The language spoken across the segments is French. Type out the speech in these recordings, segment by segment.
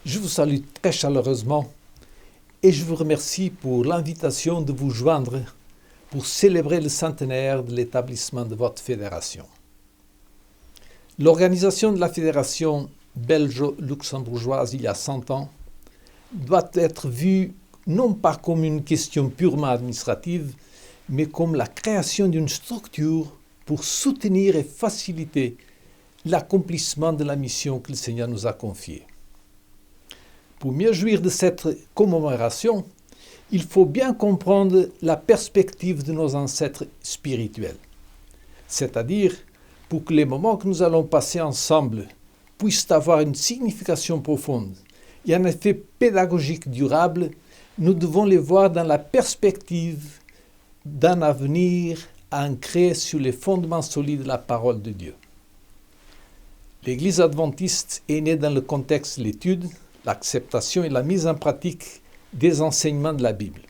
Je vous salue très chaleureusement et je vous remercie pour l'invitation de vous joindre pour célébrer le centenaire de l'établissement de votre fédération. L'organisation de la fédération belge-luxembourgeoise il y a 100 ans doit être vue non pas comme une question purement administrative, mais comme la création d'une structure pour soutenir et faciliter l'accomplissement de la mission que le Seigneur nous a confiée. Pour mieux jouir de cette commémoration, il faut bien comprendre la perspective de nos ancêtres spirituels. C'est-à-dire, pour que les moments que nous allons passer ensemble puissent avoir une signification profonde et un effet pédagogique durable, nous devons les voir dans la perspective d'un avenir ancré sur les fondements solides de la parole de Dieu. L'Église adventiste est née dans le contexte de l'étude, l'acceptation et la mise en pratique des enseignements de la Bible.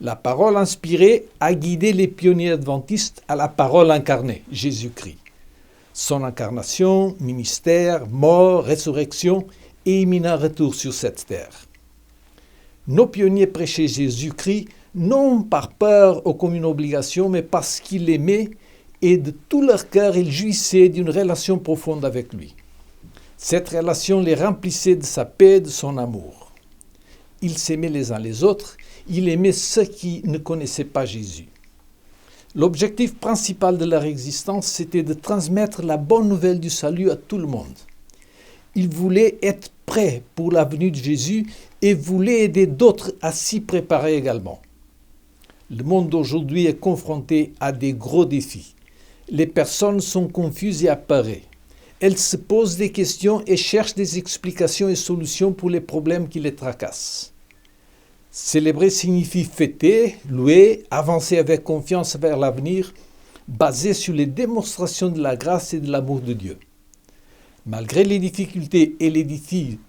La parole inspirée a guidé les pionniers adventistes à la parole incarnée, Jésus-Christ. Son incarnation, ministère, mort, résurrection et imminent retour sur cette terre. Nos pionniers prêchaient Jésus-Christ non par peur ou comme une obligation, mais parce qu'ils l'aimaient et de tout leur cœur ils jouissaient d'une relation profonde avec lui. Cette relation les remplissait de sa paix et de son amour. Ils s'aimaient les uns les autres, ils aimaient ceux qui ne connaissaient pas Jésus. L'objectif principal de leur existence, c'était de transmettre la bonne nouvelle du salut à tout le monde. Ils voulaient être prêts pour la venue de Jésus et voulaient aider d'autres à s'y préparer également. Le monde d'aujourd'hui est confronté à des gros défis. Les personnes sont confuses et apeurées. Elles se posent des questions et cherchent des explications et solutions pour les problèmes qui les tracassent. Célébrer signifie fêter, louer, avancer avec confiance vers l'avenir, basé sur les démonstrations de la grâce et de l'amour de Dieu. Malgré les difficultés et les défis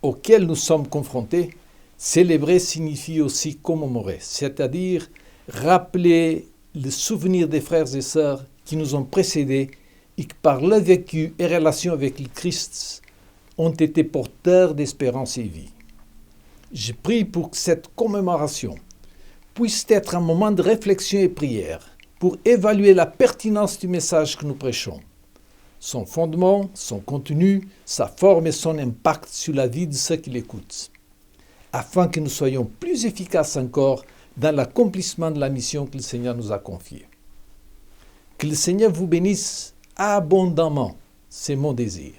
auxquels nous sommes confrontés, célébrer signifie aussi commémorer, c'est-à-dire rappeler le souvenir des frères et sœurs qui nous ont précédés et qui, par leur vécu et relation avec le Christ, ont été porteurs d'espérance et vie. Je prie pour que cette commémoration puisse être un moment de réflexion et prière pour évaluer la pertinence du message que nous prêchons, son fondement, son contenu, sa forme et son impact sur la vie de ceux qui l'écoutent, afin que nous soyons plus efficaces encore dans l'accomplissement de la mission que le Seigneur nous a confiée. Que le Seigneur vous bénisse abondamment, c'est mon désir.